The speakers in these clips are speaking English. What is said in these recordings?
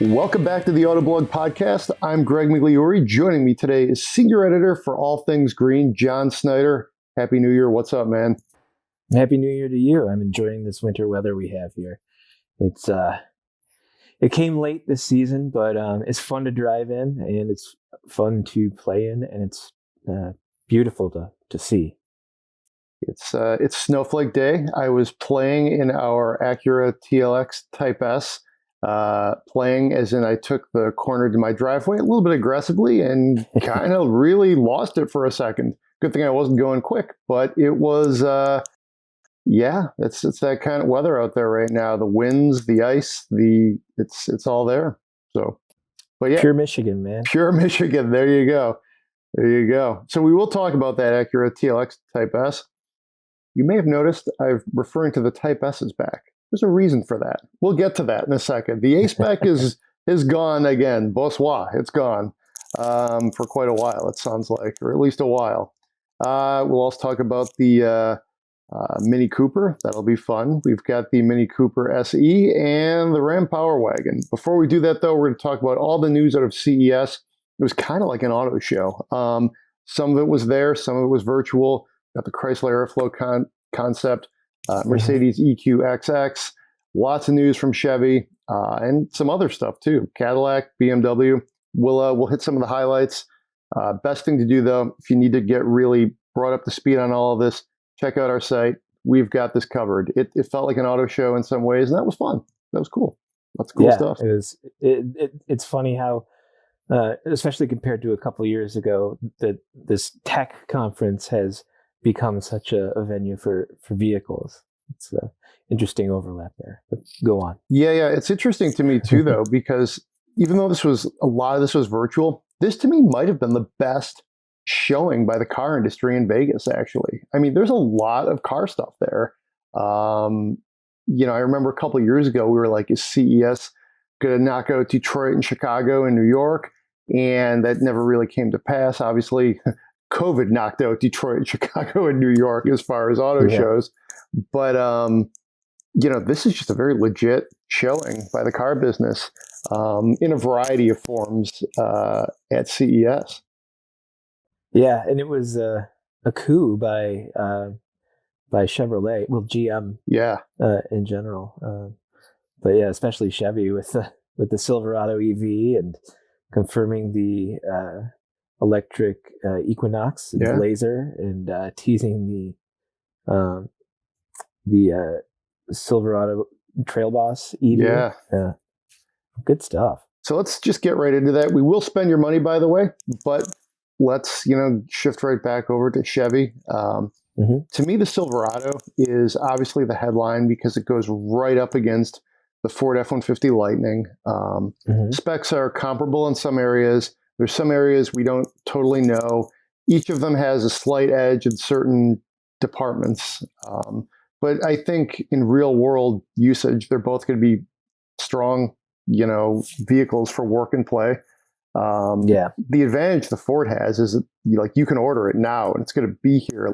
Welcome back to the Autoblog Podcast. I'm Greg Migliore. Joining me today is Senior Editor for All Things Green, Beltz Snyder. Happy New Year. What's up, man? Happy New Year to you. I'm enjoying this winter weather we have here. It came late this season, but it's fun to drive in, and it's fun to play in, and it's beautiful to see. It's Snowflake Day. I was playing in our Acura TLX Type S. Playing as in I took the corner to my driveway a little bit aggressively and kind of really lost it for a second. Good thing I wasn't going quick, but it was, it's that kind of weather out there right now. The winds, the ice, it's all there. So, but yeah. Pure Michigan, man. Pure Michigan. There you go. There you go. So we will talk about that Acura TLX Type S. You may have noticed I'm referring to the Type S's back. There's a reason for that. We'll get to that in a second. The A-Spec is gone again. Bonsoir. It's gone for quite a while, it sounds like, or at least a while. We'll also talk about the Mini Cooper. That'll be fun. We've got the Mini Cooper SE and the Ram Power Wagon. Before we do that, though, we're going to talk about all the news out of CES. It was kind of like an auto show. Some of it was there. Some of it was virtual. Got the Chrysler Airflow concept. Mercedes EQXX, lots of news from Chevy, and some other stuff too. Cadillac, BMW. We'll hit some of the highlights. Best thing to do though, if you need to get really brought up to speed on all of this, check out our site. We've got this covered. It felt like an auto show in some ways, and that was fun. That was cool. Lots of cool stuff. It was. It's funny how, especially compared to a couple of years ago, that this tech conference has become such a venue for vehicles. It's an interesting overlap there, but go on. Yeah. It's interesting to me too, though, because even though a lot of this was virtual, this to me might have been the best showing by the car industry in Vegas, actually. I mean, there's a lot of car stuff there. I remember a couple of years ago, we were like, is CES going to knock out Detroit and Chicago and New York? And that never really came to pass. Obviously, COVID knocked out Detroit, Chicago, and New York as far as auto shows. But, this is just a very legit showing by the car business in a variety of forms at CES. Yeah, and it was a coup by Chevrolet, well, GM in general. But yeah, especially Chevy with the Silverado EV and confirming the electric Equinox and Blazer, and teasing the Silverado Trail Boss EV. Yeah, good stuff. So let's just get right into that. We will spend your money, by the way, but let's shift right back over to Chevy. To me, the Silverado is obviously the headline because it goes right up against the Ford F-150 Lightning. Specs are comparable in some areas. There's some areas we don't totally know. Each of them has a slight edge in certain departments. But I think in real world usage, they're both going to be strong, vehicles for work and play. The advantage the Ford has is that, you can order it now and it's going to be here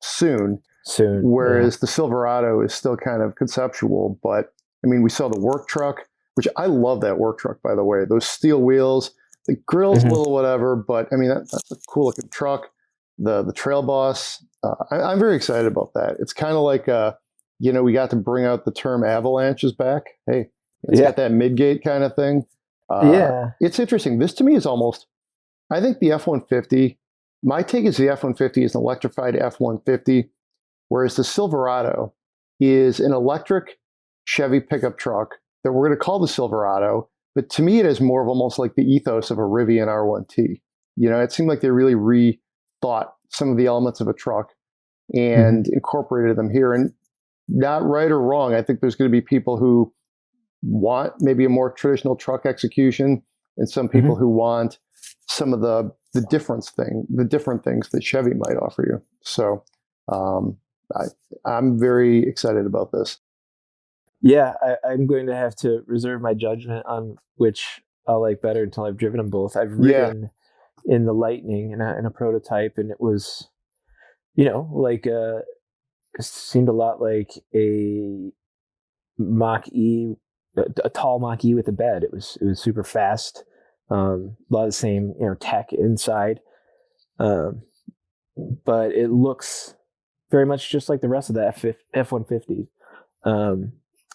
soon. Whereas the Silverado is still kind of conceptual. But I mean, we saw the work truck, which I love that work truck, by the way. Those steel wheels. The grill's a little whatever, but I mean, that's a cool looking truck. The Trail Boss, I'm very excited about that. It's kind of like, we got to bring out the term avalanches back. Hey, it's got that mid-gate kind of thing. It's interesting. This to me is almost, I think the F-150, my take is the F-150 is an electrified F-150, whereas the Silverado is an electric Chevy pickup truck that we're going to call the Silverado. But to me, it is more of almost like the ethos of a Rivian R1T. It seemed like they really rethought some of the elements of a truck and incorporated them here. And not right or wrong, I think there's going to be people who want maybe a more traditional truck execution, and some people who want some of the different things that Chevy might offer you. So I'm very excited about this. Yeah, I'm going to have to reserve my judgment on which I'll like better until I've driven them both. I've ridden in the Lightning in a prototype, and it was, it seemed a lot like a Mach-E a tall Mach-E with a bed. It was super fast. A lot of the same, tech inside. But it looks very much just like the rest of the F-150.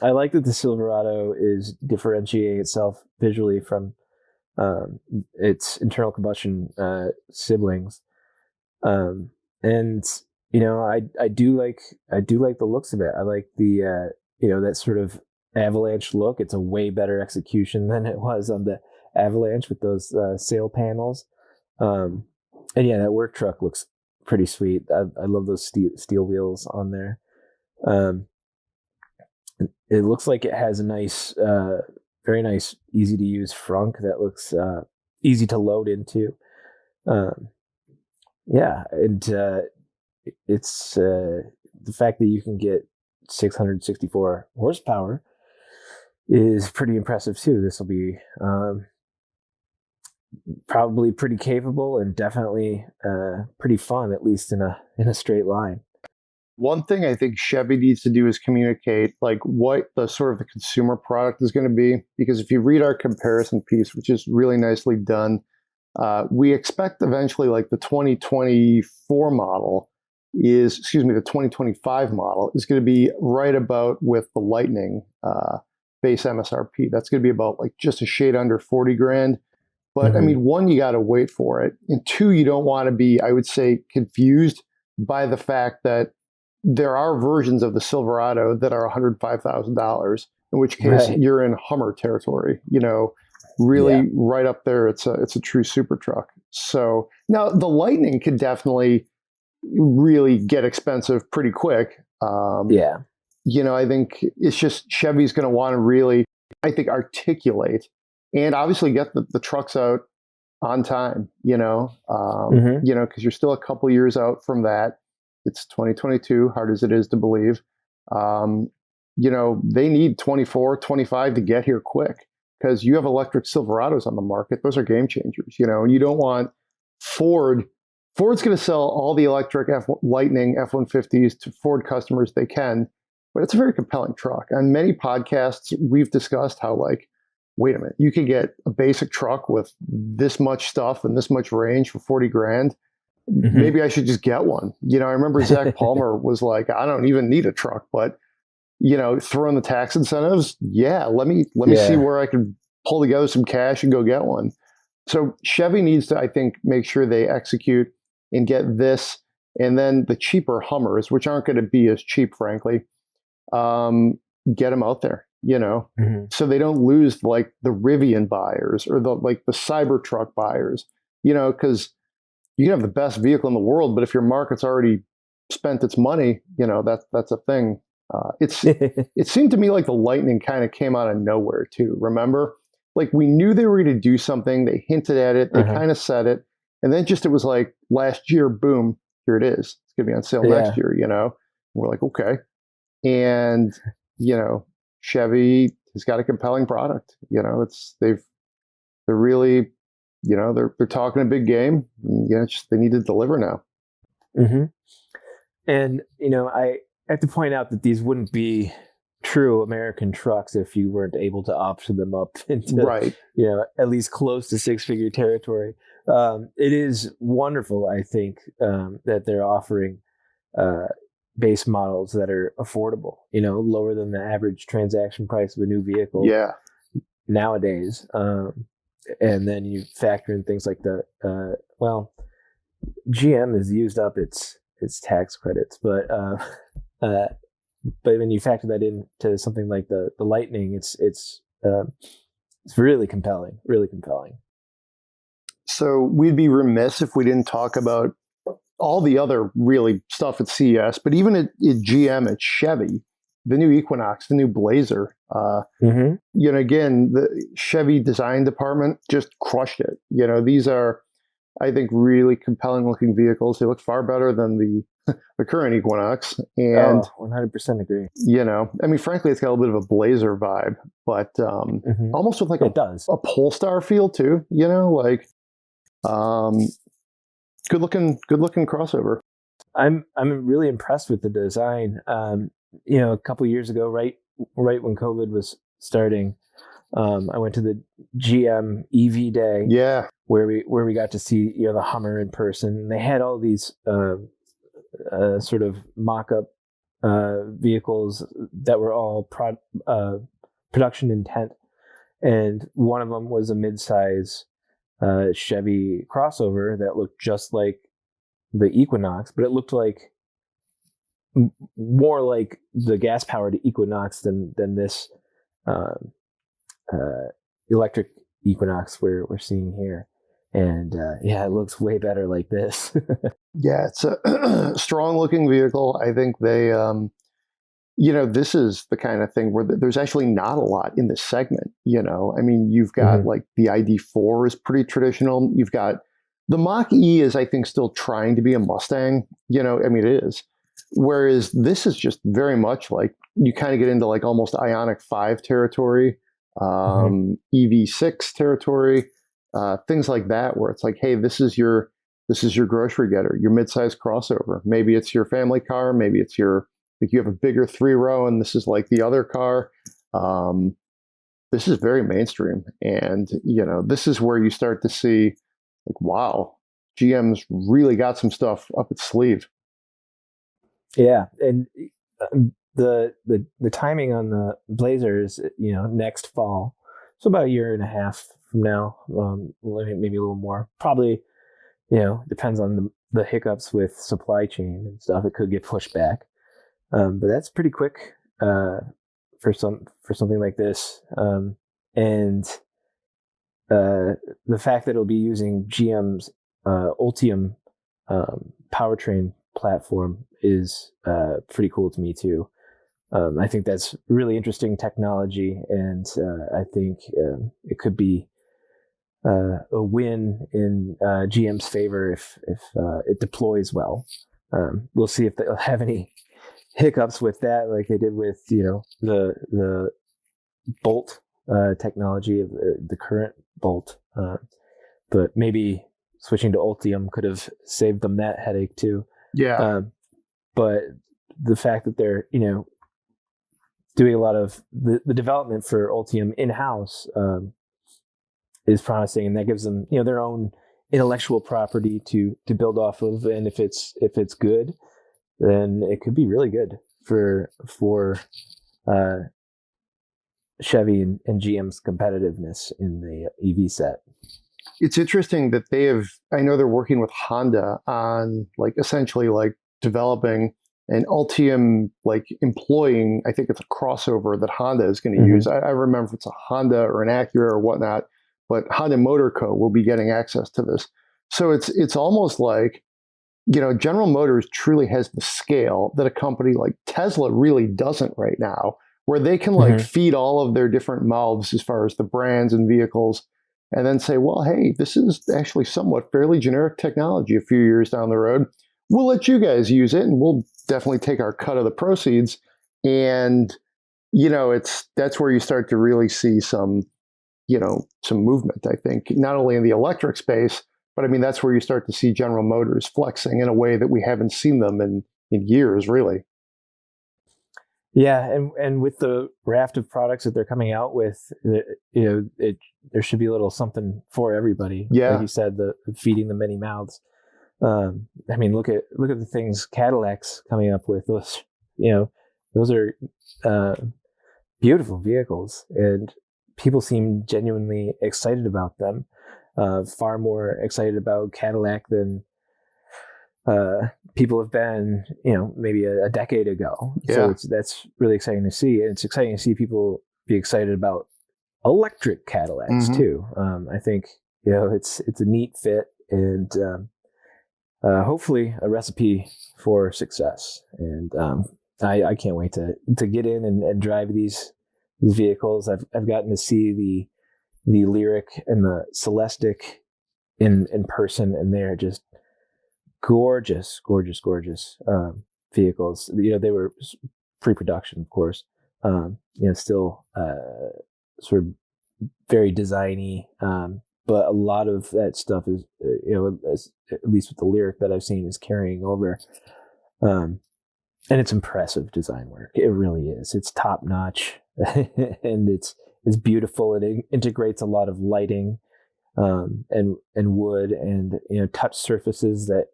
I like that the Silverado is differentiating itself visually from its internal combustion siblings. And I do like the looks of it. I like the that sort of Avalanche look. It's a way better execution than it was on the Avalanche with those sail panels. And yeah, that work truck looks pretty sweet. I love those steel wheels on there. It looks like it has a nice, very nice, easy to use frunk that looks easy to load into. Yeah, and it's the fact that you can get 664 horsepower is pretty impressive too. This will be probably pretty capable and definitely pretty fun, at least in a straight line. One thing I think Chevy needs to do is communicate like what the sort of the consumer product is going to be, because if you read our comparison piece, which is really nicely done, we expect eventually like the 2024 model the 2025 model is going to be right about with the Lightning base MSRP. That's going to be about like just a shade under 40 grand. But I mean, one, you got to wait for it. And two, you don't want to be, I would say, confused by the fact that there are versions of the Silverado that are $105,000, in which case you're in Hummer territory, really right up there. It's a true super truck. So now the Lightning could definitely really get expensive pretty quick. I think it's just Chevy's going to want to really, I think, articulate and obviously get the trucks out on time, because you're still a couple years out from that. It's 2022, hard as it is to believe. They need 24, 25 to get here quick, because you have electric Silverados on the market. Those are game changers. You don't want Ford's going to sell all the electric Lightning F-150s to Ford customers they can, but it's a very compelling truck. On many podcasts, we've discussed how, like, wait a minute, you can get a basic truck with this much stuff and this much range for 40 grand. Maybe I should just get one. I remember Zach Palmer was like, I don't even need a truck, but throw in the tax incentives. Yeah, let me see where I can pull together some cash and go get one. So Chevy needs to, I think, make sure they execute and get this, and then the cheaper Hummers, which aren't going to be as cheap, frankly, get them out there, so they don't lose like the Rivian buyers or the Cybertruck buyers, because you can have the best vehicle in the world, but if your market's already spent its money, that's a thing. It seemed to me like the Lightning kind of came out of nowhere too. Remember, like we knew they were going to do something. They hinted at it. They kind of said it, and then it was like last year, boom, here it is. It's going to be on sale next year. We're like, okay, and Chevy has got a compelling product. They're really. They're talking a big game. And, they need to deliver now. And I have to point out that these wouldn't be true American trucks if you weren't able to option them up into at least close to six-figure territory. It is wonderful, I think, that they're offering base models that are affordable. Lower than the average transaction price of a new vehicle. Yeah. Nowadays. And then you factor in things like GM has used up its tax credits, but when you factor that into something like the Lightning, it's really compelling, really compelling. So we'd be remiss if we didn't talk about all the other really stuff at CES, but even at GM, at Chevy, the new Equinox, the new Blazer. Again, the Chevy design department just crushed it. These are, I think, really compelling looking vehicles. They look far better than the current Equinox. And 100% agree. I mean, frankly, it's got a little bit of a Blazer vibe, but almost with like a Polestar feel too. Good looking crossover. I'm really impressed with the design. A couple years ago, right when COVID was starting, I went to the GM EV Day. Yeah. Where we got to see, the Hummer in person. They had all these sort of mock-up vehicles that were all production intent, and one of them was a mid-size Chevy crossover that looked just like the Equinox, but it looked like more like the gas-powered Equinox than this electric Equinox we're seeing here. And it looks way better like this. Yeah, it's a strong looking vehicle. I think they, this is the kind of thing where there's actually not a lot in this segment. I mean, you've got like the ID4 is pretty traditional. You've got the Mach-E is, I think, still trying to be a Mustang. I mean, it is. Whereas this is just very much like you kind of get into like almost Ioniq 5 territory, EV6 territory. Things like that, where it's like, hey, this is your grocery getter, your midsize crossover. Maybe it's your family car. Maybe it's you have a bigger 3-row, and this is like the other car. This is very mainstream, and this is where you start to see, like, wow, GM's really got some stuff up its sleeve. Yeah, and the timing on the Blazer is next fall, so about a year and a half from now, maybe a little more. Probably, depends on the hiccups with supply chain and stuff. It could get pushed back, but that's pretty quick for something like this. And the fact that it'll be using GM's Ultium powertrain platform is pretty cool to me too. I think that's really interesting technology, and I think it could be a win in GM's favor if it deploys well. We'll see if they'll have any hiccups with that, like they did with the Bolt technology of the current Bolt. But maybe switching to Ultium could have saved them that headache too. Yeah. But the fact that they're doing a lot of the development for Ultium in-house is promising, and that gives them their own intellectual property to build off of. And if it's good, then it could be really good for Chevy and GM's competitiveness in the EV set. It's interesting that I know they're working with Honda on essentially developing an Ultium, employing, I think it's a crossover that Honda is going to use. I remember if it's a Honda or an Acura or whatnot, but Honda Motor Co. will be getting access to this. So it's almost like, General Motors truly has the scale that a company like Tesla really doesn't right now, where they can feed all of their different mouths as far as the brands and vehicles, and then say, well, hey, this is actually somewhat fairly generic technology a few years down the road. We'll let you guys use it, and we'll definitely take our cut of the proceeds. And, that's where you start to really see some movement, I think, not only in the electric space, but I mean, that's where you start to see General Motors flexing in a way that we haven't seen them in years, really. Yeah, and with the raft of products that they're coming out with, there should be a little something for everybody. Yeah, like you said, the feeding the many mouths. I mean, look at the things Cadillac's coming up with. Those are beautiful vehicles, and people seem genuinely excited about them. Far more excited about Cadillac than people have been, maybe a decade ago. Yeah. So that's really exciting to see. And it's exciting to see people be excited about electric Cadillacs too. I think, it's a neat fit, and hopefully a recipe for success. And I can't wait to get in and drive these vehicles. I've gotten to see the Lyriq and the Celestiq in person, and they're just gorgeous vehicles. They were pre-production, of course. Still sort of very designy, but a lot of that stuff is, at least with the Lyriq that I've seen, is carrying over. And it's impressive design work. It really is. It's top notch. and it's beautiful. It integrates a lot of lighting, and wood, and touch surfaces that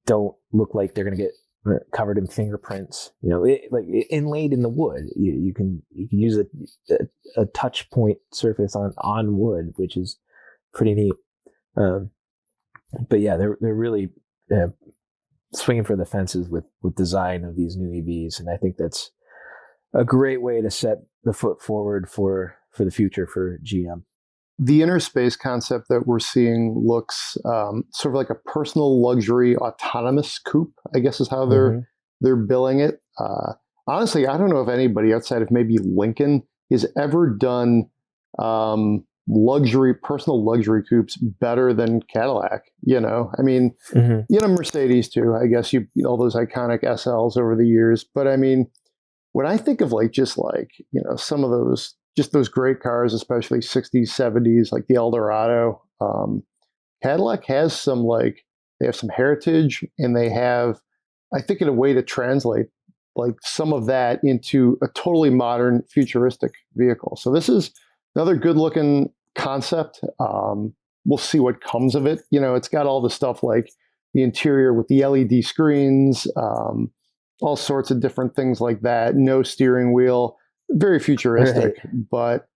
don't look like they're going to get covered in fingerprints. Inlaid in the wood. You can use a touch point surface on wood, which is pretty neat. But yeah, they're really swinging for the fences with design of these new EVs, and I think that's a great way to set the foot forward for the future for GM. The inner space concept that we're seeing looks sort of like a personal luxury autonomous coupe, I guess is how they're billing it. Honestly, I don't know if anybody outside of maybe Lincoln has ever done personal luxury coupes better than Cadillac. I mean, Mercedes too. I guess all those iconic SLs over the years. But I mean, when I think of some of those great cars, especially 60s, 70s, like the Eldorado, Cadillac has they have some heritage, and they have, I think, in a way to translate some of that into a totally modern, futuristic vehicle. So this is another good looking concept. We'll see what comes of it. It's got all the stuff like the interior with the LED screens, all sorts of different things like that. No steering wheel, very futuristic. Right. But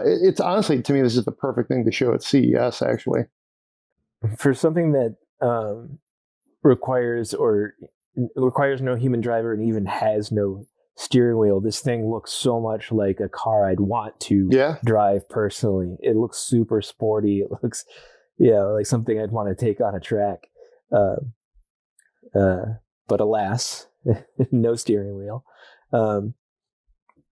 it's honestly, to me, this is the perfect thing to show at CES, actually. For something that requires no human driver and even has no steering wheel, this thing looks so much like a car I'd want to drive personally. It looks super sporty. It looks like something I'd want to take on a track. But alas, no steering wheel.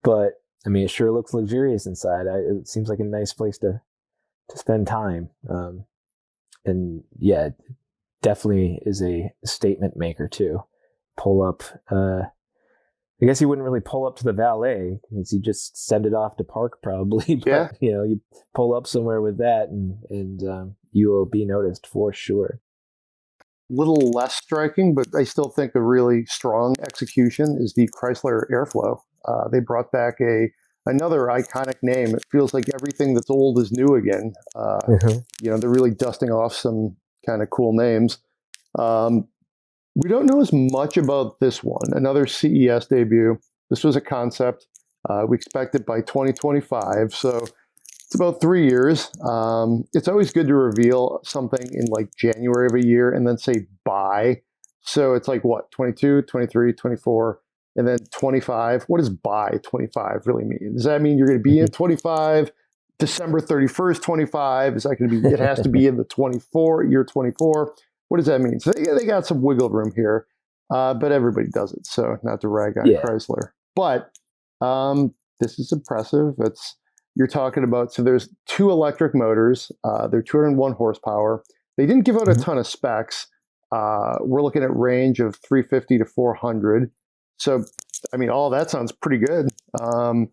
But I mean, it sure looks luxurious inside. It seems like a nice place to spend time. And yeah, it definitely is a statement maker too. Pull up. I guess you wouldn't really pull up to the valet, because you just send it off to park probably. But, you pull up somewhere with that, and you will be noticed for sure. Little less striking, but I still think a really strong execution is the Chrysler Airflow. They brought back another iconic name. It feels like everything that's old is new again. They're really dusting off some kind of cool names. We don't know as much about this one. Another CES debut. This was a concept. We expect it by 2025. So it's about 3 years. It's always good to reveal something in January of a year and then say buy. So it's 22, 23, 24, and then 25. What does buy 25 really mean? Does that mean you're going to be in 25, December 31st, 25? Is that going to be, it has to be in the year 24? What does that mean? So they got some wiggle room here, but everybody does it. So not to rag on Chrysler, but this is impressive. You're talking about, so there's 2 electric motors. They're 201 horsepower. They didn't give out a ton of specs. We're looking at range of 350 to 400. So, I mean, all that sounds pretty good. Again,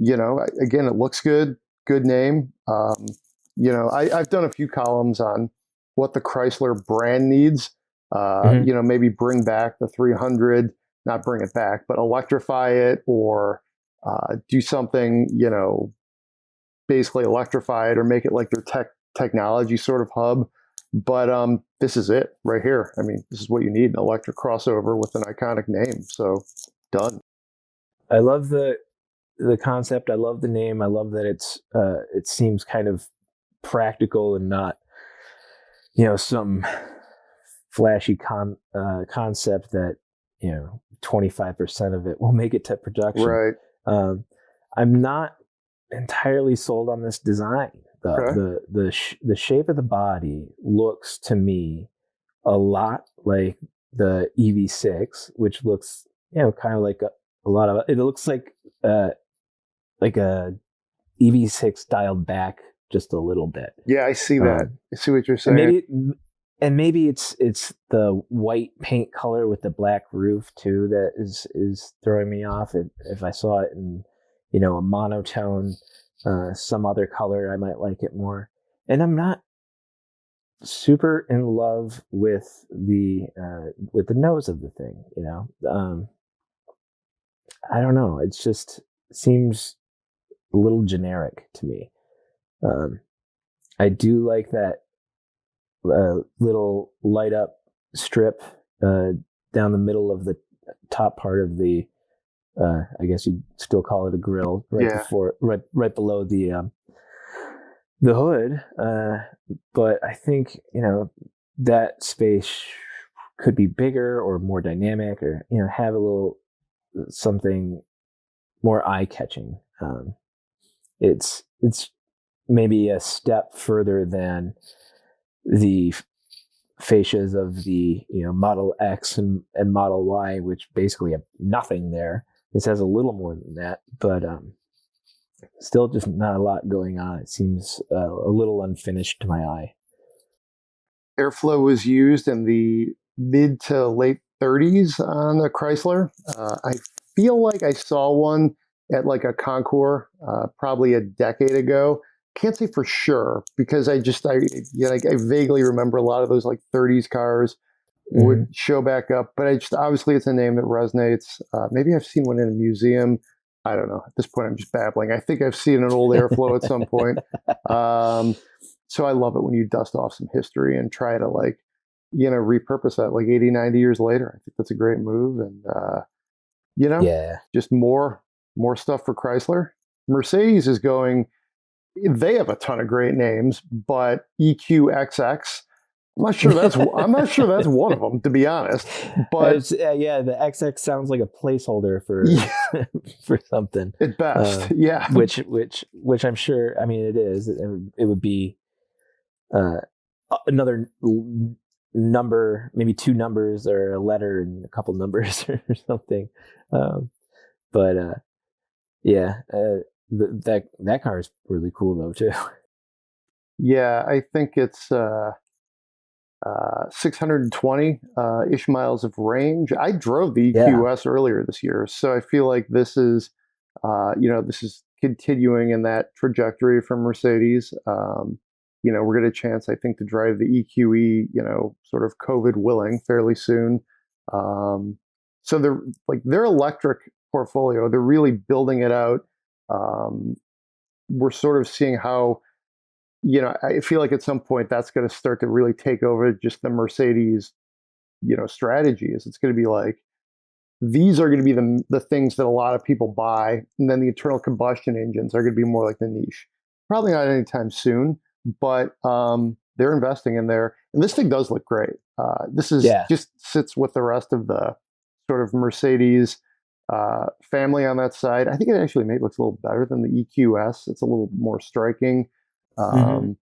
it looks good. Good name. I've done a few columns on what the Chrysler brand needs. Maybe bring back the 300, not bring it back, but electrify it, or do something, basically electrify it or make it like their technology sort of hub. But this is it right here. I mean, this is what you need, an electric crossover with an iconic name. So done. I love the concept. I love the name. I love that it seems kind of practical and not, some flashy concept that, 25% of it will make it to production. Right. I'm not entirely sold on this design. The shape of the body looks to me a lot like the EV6, which looks, kind of like a lot of it looks like a EV6 dialed back just a little bit. Yeah, I see that. I see what you're saying. Maybe it's the white paint color with the black roof too that is throwing me off. If I saw it in a monotone, some other color, I might like it more. And I'm not super in love with the nose of the thing. I don't know. It seems a little generic to me. I do like that little light up strip down the middle of the top part of the. I guess you'd still call it a grille, right below the hood. But I think that space could be bigger or more dynamic, or have a little something more eye catching. It's maybe a step further than the fascias of the Model X and Model Y, which basically have nothing there. This has a little more than that, but still just not a lot going on. It seems a little unfinished to my eye. Airflow was used in the mid to late 30s on the Chrysler. I feel like I saw one at like a concours probably a decade ago. Can't say for sure because I vaguely remember a lot of those like 30s cars would show back up, but obviously it's a name that resonates. Maybe I've seen one in a museum. I don't know. At this point, I'm just babbling. I think I've seen an old Airflow at some point. So I love it when you dust off some history and try to repurpose that like 80, 90 years later. I think that's a great move. And, just more stuff for Chrysler. Mercedes is going, they have a ton of great names, but EQXX, I'm not sure that's one of them, to be honest. But the XX sounds like a placeholder for for something at best. Which I'm sure. I mean, it is. It would be another number, maybe two numbers or a letter and a couple numbers or something. That car is really cool though too. Yeah, I think it's 620 ish miles of range. I drove the EQS earlier this year, so I feel like this is continuing in that trajectory from Mercedes. We're going to chance, I think, to drive the EQE, sort of COVID willing fairly soon. So their electric portfolio, they're really building it out. We're sort of seeing how, I feel like at some point that's going to start to really take over just the Mercedes, strategy. Is it's going to be like, these are going to be the things that a lot of people buy. And then the internal combustion engines are going to be more like the niche. Probably not anytime soon, but they're investing in there. And this thing does look great. This is just sits with the rest of the sort of Mercedes family on that side. I think it actually maybe looks a little better than the EQS. It's a little more striking. I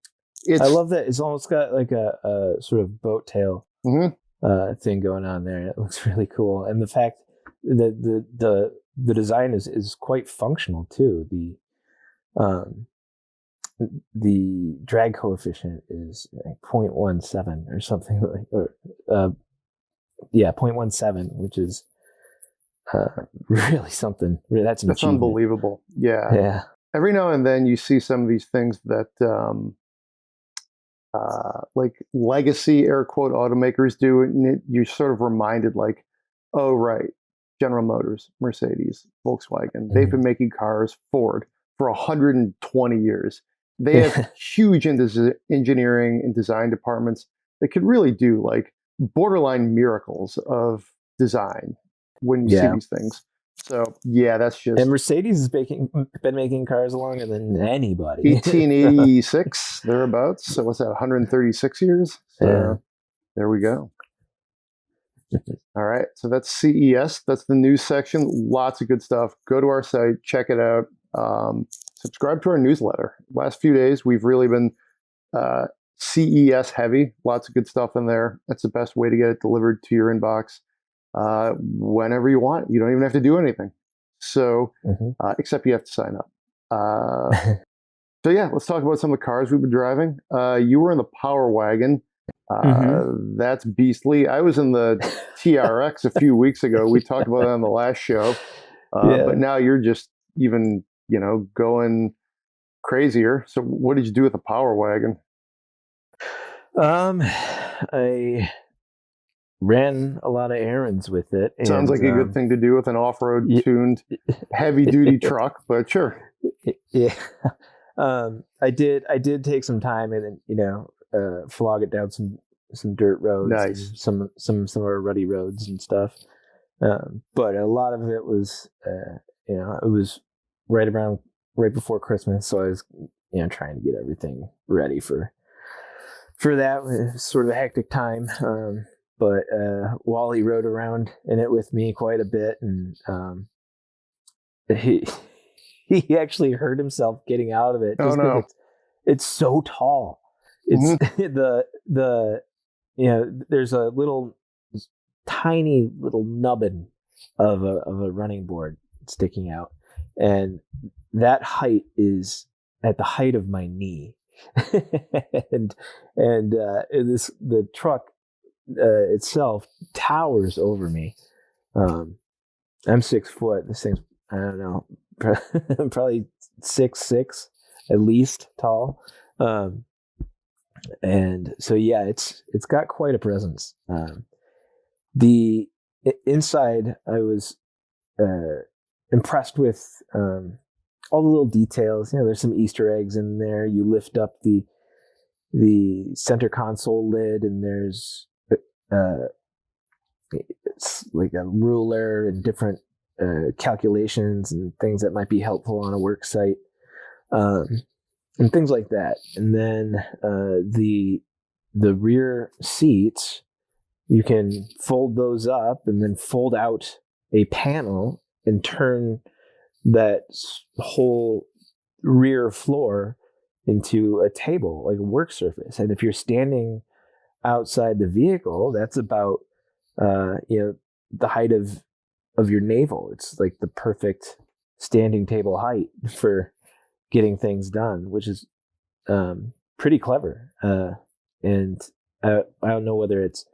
love that it's almost got like a sort of boat tail thing going on there. It looks really cool, and the fact that the design is quite functional too. The drag coefficient is like 0.17 or something like, 0.17, which is really something. That's unbelievable. Yeah. Every now and then you see some of these things that like legacy air quote automakers do, and you're sort of reminded like, oh right, General Motors, Mercedes, Volkswagen, they've been making cars, Ford, for 120 years. They have huge engineering and design departments that could really do like borderline miracles of design when you see these things. So that's just. And Mercedes has been making cars longer than anybody. 1886 thereabouts. So what's that? 136 years. So there we go. All right. So that's CES. That's the news section. Lots of good stuff. Go to our site, check it out. Subscribe to our newsletter. Last few days we've really been CES heavy. Lots of good stuff in there. That's the best way to get it delivered to your inbox. Whenever you want. You don't even have to do anything. So, except you have to sign up. So let's talk about some of the cars we've been driving. You were in the Power Wagon. That's beastly. I was in the TRX a few weeks ago. We talked about that on the last show. But now you're just even, going crazier. So what did you do with the Power Wagon? I ran a lot of errands with it. Sounds like a good thing to do with an off-road tuned heavy duty truck, but sure. Yeah. I did take some time and flog it down some dirt roads, nice, and some of our rutty roads and stuff. But a lot of it was, it was right before Christmas, so I was, trying to get everything ready for that. It was sort of a hectic time. But Wally rode around in it with me quite a bit, and he actually hurt himself getting out of it. Oh no! It's so tall. It's there's a tiny little nubbin of a running board sticking out, and that height is at the height of my knee, and the truck itself towers over me. I'm 6 foot. This thing's, I don't know, probably 6'6" at least tall. And so yeah, it's got quite a presence. The inside, I was impressed with all the little details. There's some Easter eggs in there. You lift up the center console lid, and there's it's like a ruler and different calculations and things that might be helpful on a work site, and things like that. And then the rear seats, you can fold those up and then fold out a panel and turn that whole rear floor into a table, like a work surface. And if you're standing outside the vehicle, that's about the height of your navel. It's like the perfect standing table height for getting things done, which is pretty clever. And I don't know whether it's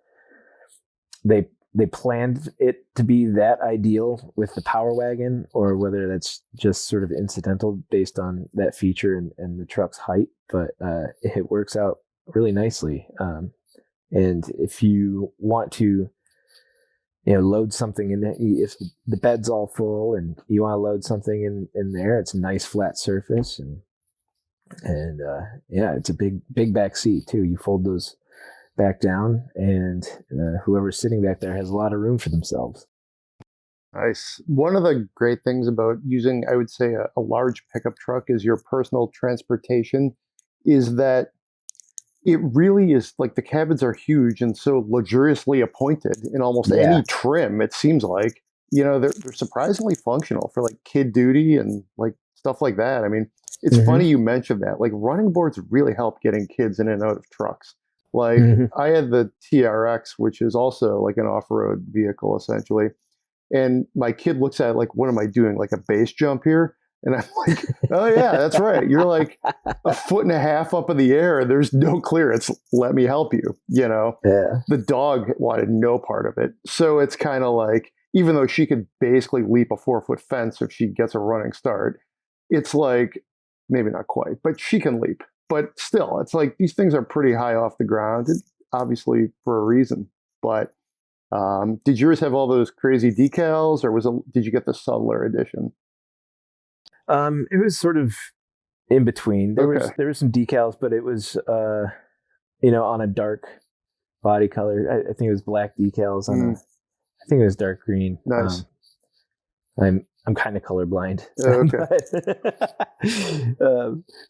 they planned it to be that ideal with the Power Wagon, or whether that's just sort of incidental based on that feature and the truck's height. But it works out really nicely. And if you want to, load something in there, if the bed's all full and you want to load something in there, it's a nice flat surface, and it's a big back seat too. You fold those back down, and whoever's sitting back there has a lot of room for themselves. Nice. One of the great things about using, I would say, a large pickup truck as your personal transportation is that it really is like the cabins are huge and so luxuriously appointed in almost any trim. It seems like, they're surprisingly functional for like kid duty and like stuff like that. I mean, it's funny you mentioned that. Like running boards really help getting kids in and out of trucks. Like I had the TRX, which is also like an off-road vehicle essentially. And my kid looks at it like, what am I doing? Like a base jump here? And I'm like, oh yeah, that's right. You're like 1.5 foot up in the air. There's no clearance. Let me help you. Yeah. The dog wanted no part of it. So it's kind of like, even though she could basically leap a 4-foot fence if she gets a running start, it's like, maybe not quite, but she can leap. But still, it's like these things are pretty high off the ground, obviously for a reason. But did yours have all those crazy decals, or did you get the subtler edition? It was sort of in between. There was some decals, but it was on a dark body color. I think it was black decals on I think it was dark green. Nice. I'm kind of colorblind. Oh, okay.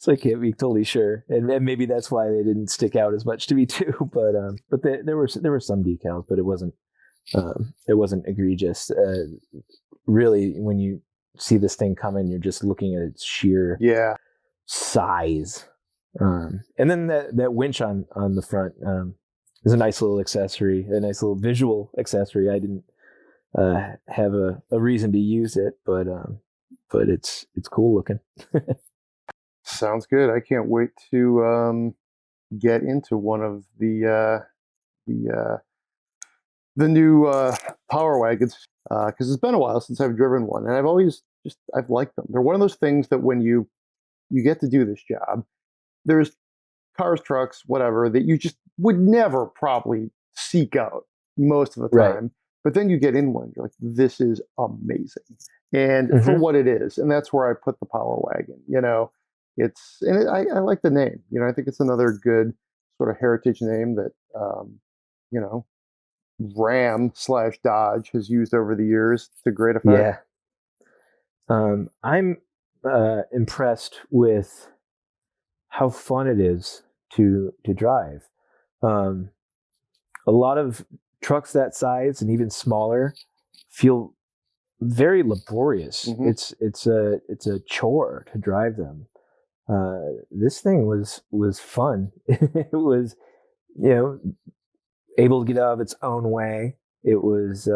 So I can't be totally sure, and maybe that's why they didn't stick out as much to me too. But there were some decals, but it wasn't egregious. Really, when you see this thing coming, you're just looking at its sheer size. And then that winch on the front is a nice little accessory, a nice little visual accessory. I didn't have a reason to use it, but it's cool looking. Sounds good. I can't wait to get into one of the new Power Wagons, because it's been a while since I've driven one, and I've liked them. They're one of those things that when you get to do this job, there's cars, trucks, whatever, that you just would never probably seek out. most of the Right. time. But then you get in one, you're like, this is amazing. And for Mm-hmm. what it is, and that's where I put the Power Wagon. I like the name. I think it's another good sort of heritage name that you know Ram/Dodge has used over the years to great effect. Yeah. I'm impressed with how fun it is to drive. A lot of trucks that size and even smaller feel very laborious. Mm-hmm. It's a chore to drive them. This thing was fun. It was, able to get out of its own way. It was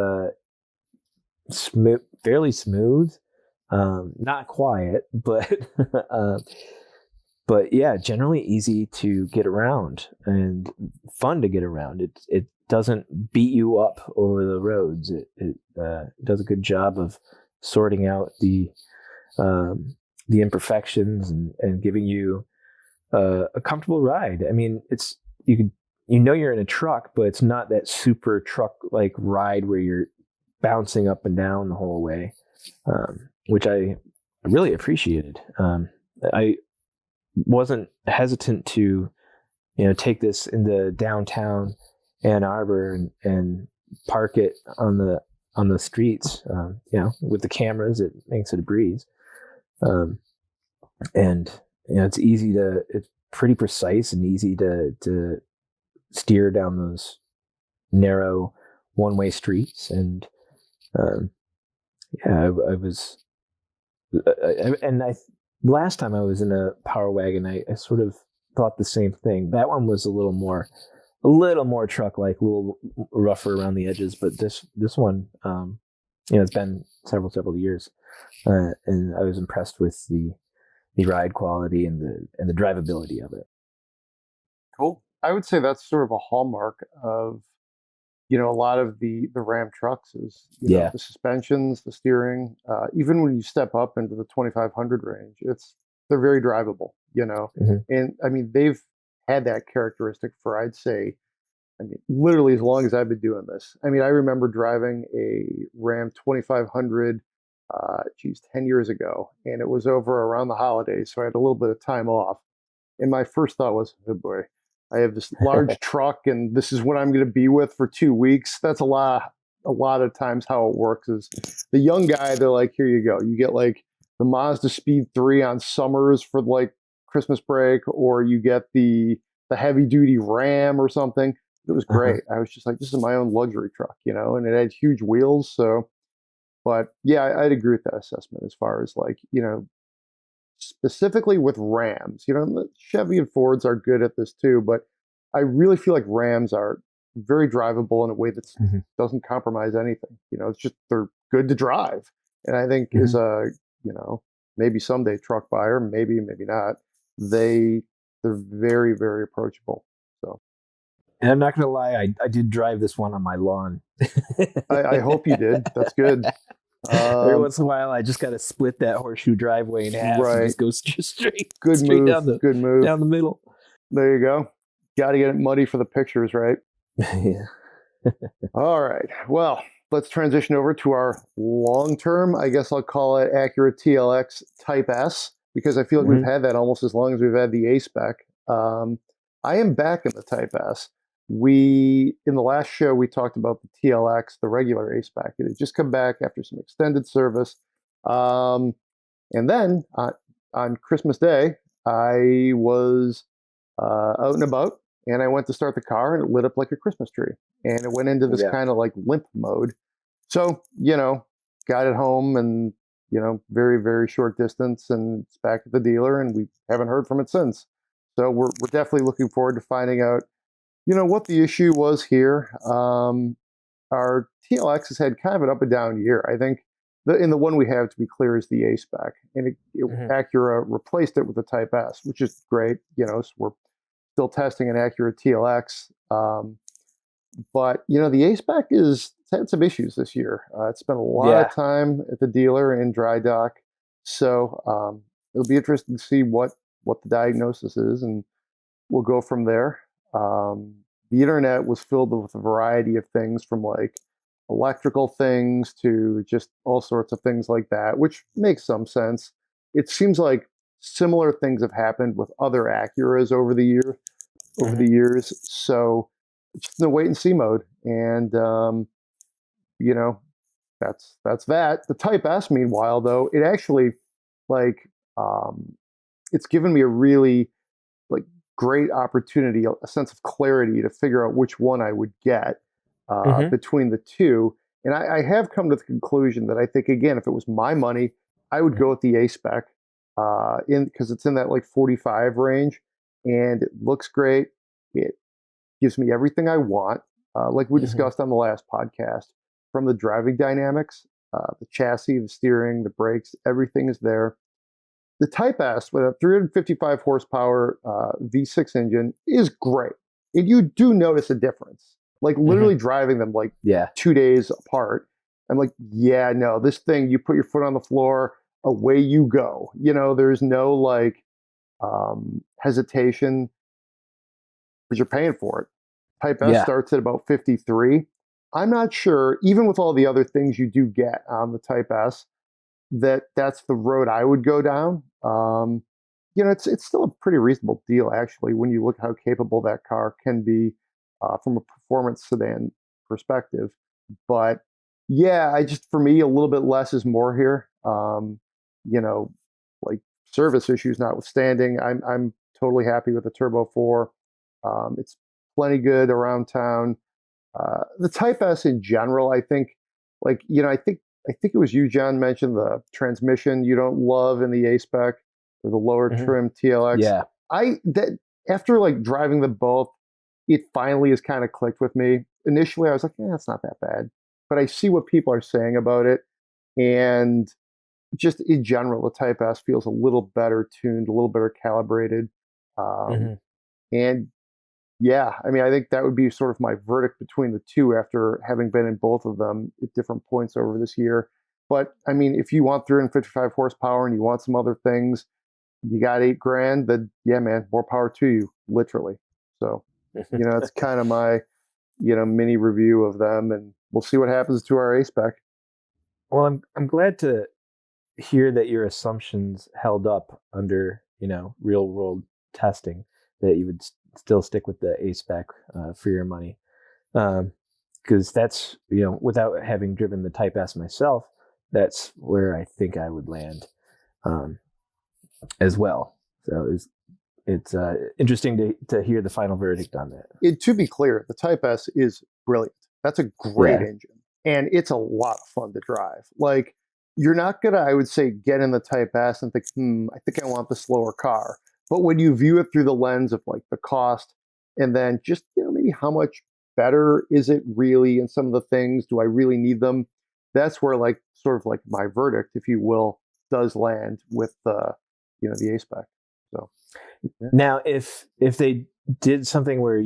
smooth, fairly smooth, not quiet, but but yeah, generally easy to get around and fun to get around. It doesn't beat you up over the roads. It does a good job of sorting out the imperfections and giving you a comfortable ride. I mean, you're in a truck, but it's not that super truck like ride where you're bouncing up and down the whole way, which I really appreciated. I wasn't hesitant to, take this into downtown Ann Arbor and park it on the streets. With the cameras, it makes it a breeze. And it's pretty precise and easy to steer down those narrow one-way streets. And last time I was in a Power Wagon, I sort of thought the same thing. That one was a little more truck-like, a little rougher around the edges. But this one, it's been several years, and I was impressed with the ride quality and the drivability of it. Cool. I would say that's sort of a hallmark of a lot of the Ram trucks is the suspensions, the steering. Even when you step up into the 2500 range, they're very drivable. Mm-hmm. And I mean they've had that characteristic for I'd say, literally as long as I've been doing this. I mean, I remember driving a Ram 2500, 10 years ago, and it was over around the holidays, so I had a little bit of time off. And my first thought was, oh boy, I have this large truck, and this is what I'm going to be with for 2 weeks. That's a lot of times how it works is the young guy, they're like, here you go. You get like the Mazda Speed 3 on summers for like Christmas break, or you get the heavy duty Ram or something. It was great. I was just like, this is my own luxury truck, and it had huge wheels. So, but yeah, I'd agree with that assessment as far as like, specifically with Rams. The Chevy and Fords are good at this too, but I really feel like Rams are very drivable in a way that doesn't compromise anything. It's just they're good to drive, and I think as a maybe someday truck buyer, maybe not, they're very, very approachable. So, and I'm not gonna lie, I did drive this one on my lawn. I hope you did. That's good. Every once in a while, I just got to split that horseshoe driveway in half and just go straight move. down the middle. There you go. Got to get it muddy for the pictures, right? Yeah. All right. Well, let's transition over to our long-term. I guess I'll call it Acura TLX Type S, because I feel like we've had that almost as long as we've had the A-Spec. I am back in the Type S. In the last show, we talked about the TLX, the regular A-Spec. It had just come back after some extended service. And then on Christmas Day, I was out and about, and I went to start the car, and it lit up like a Christmas tree. And it went into this kind of like limp mode. So, got it home and, very, very short distance, and it's back at the dealer, and we haven't heard from it since. So we're definitely looking forward to finding out what the issue was here. Our TLX has had kind of an up and down year. I think the one we have, to be clear, is the A-Spec, and Acura replaced it with the Type S, which is great. So we're still testing an Acura TLX, but the A-Spec it's had some issues this year. It's spent a lot of time at the dealer in dry dock, so it'll be interesting to see what the diagnosis is, and we'll go from there. the internet was filled with a variety of things from like electrical things to just all sorts of things like that, which makes some sense. It seems like similar things have happened with other Acuras over the years. So it's just in a wait and see mode. And you know, that's that. The Type S, meanwhile, though, it actually like it's given me a really like great opportunity, a sense of clarity to figure out which one I would get between the two. And I have come to the conclusion that I think, again, if it was my money, I would go with the A-Spec because it's in that like 45 range and it looks great. It gives me everything I want, like we discussed on the last podcast, from the driving dynamics, the chassis, the steering, the brakes, everything is there. The Type S with a 355 horsepower V6 engine is great. And you do notice a difference. Like literally driving them like 2 days apart. I'm like, yeah, no, this thing, you put your foot on the floor, away you go. You know, there's no like hesitation because you're paying for it. Type S starts at about 53. I'm not sure, even with all the other things you do get on the Type S, that's the road I would go down. You know, it's still a pretty reasonable deal actually when you look at how capable that car can be from a performance sedan perspective. But yeah, for me a little bit less is more here. You know, like service issues notwithstanding, I'm totally happy with the Turbo 4. It's plenty good around town. The Type S in general, I think, like, you know, I think it was you, John, mentioned the transmission you don't love in the A-Spec or the lower trim TLX. Yeah. After like driving them both, it finally has kind of clicked with me. Initially, I was like, yeah, it's not that bad. But I see what people are saying about it. And just in general, the Type S feels a little better tuned, a little better calibrated. And yeah, I mean, I think that would be sort of my verdict between the two after having been in both of them at different points over this year. But I mean, if you want 355 horsepower and you want some other things, you got $8,000, then yeah, man, more power to you, literally. So, you know, it's kind of my, you know, mini review of them, and we'll see what happens to our A-Spec. Well, I'm glad to hear that your assumptions held up under, you know, real world testing, that you would still stick with the A-Spec for your money. Because that's, you know, without having driven the Type S myself, that's where I think I would land as well. So it's interesting to hear the final verdict on that. To be clear, the Type S is brilliant. That's a great engine. And it's a lot of fun to drive. Like, you're not going to, I would say, get in the Type S and think, I think I want the slower car. But when you view it through the lens of like the cost and then just, you know, maybe how much better is it really in some of the things, do I really need them? That's where like sort of like my verdict, if you will, does land with you know, the A-Spec. So now if they did something where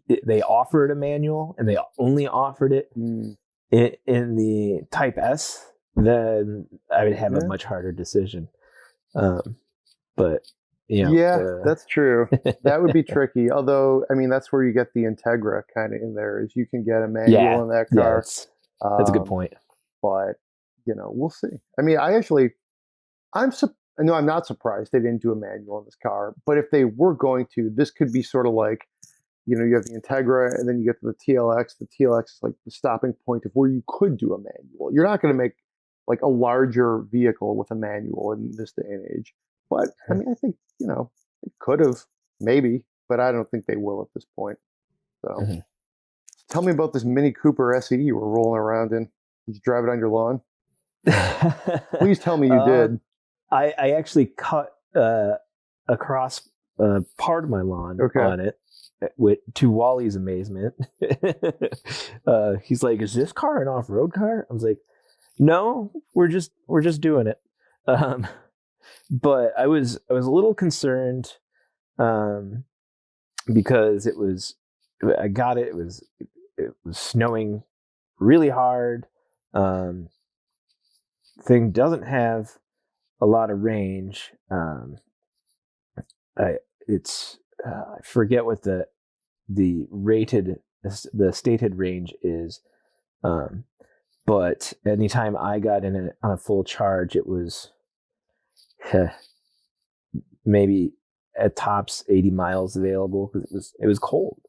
they offered a manual and they only offered it in the Type S, then I would have a much harder decision. But you know, that's true. That would be tricky. Although, I mean, that's where you get the Integra kind of in there, is you can get a manual in that car. That's a good point. But you know, we'll see. I mean, I'm not surprised they didn't do a manual in this car. But if they were going to, this could be sort of like, you know, you have the Integra and then you get to the TLX. The TLX is like the stopping point of where you could do a manual. You're not going to make like a larger vehicle with a manual in this day and age. But I mean, I think, you know, it could have, maybe, but I don't think they will at this point. So tell me about this Mini Cooper SE you were rolling around in. Did you drive it on your lawn? Please tell me you did. I actually cut across part of my lawn on it, to Wally's amazement. He's like, "Is this car an off-road car?" I was like, "No, we're just doing it." But I was a little concerned because I got it. It was snowing really hard. Thing doesn't have a lot of range. I forget what the the stated range is. But anytime I got in on a full charge, it was maybe at tops 80 miles available because it was cold.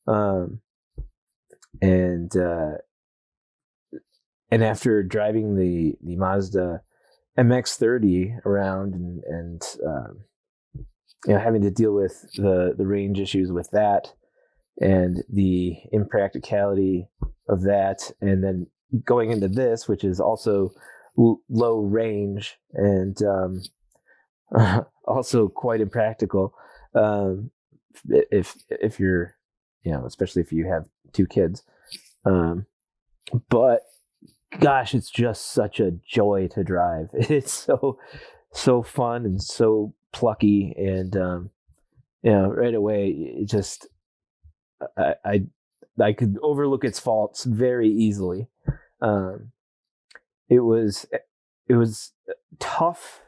And after driving the Mazda MX-30 around and having to deal with the range issues with that and the impracticality of that, and then going into this, which is also low range and also quite impractical, if you're, especially if you have two kids. But gosh, it's just such a joy to drive. It's so fun and so plucky, and right away it just I could overlook its faults very easily. It was tough.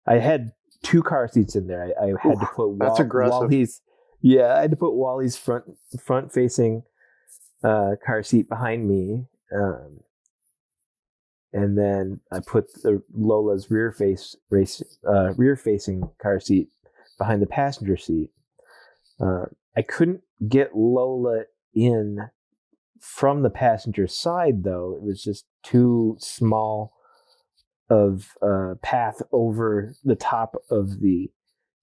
I had 2 car seats in there. I had to put that's aggressive. Wally's. Yeah, I had to put Wally's front facing car seat behind me, and then I put the Lola's rear facing car seat behind the passenger seat. I couldn't get Lola in from the passenger side, though. It was just too small of a path over the top of the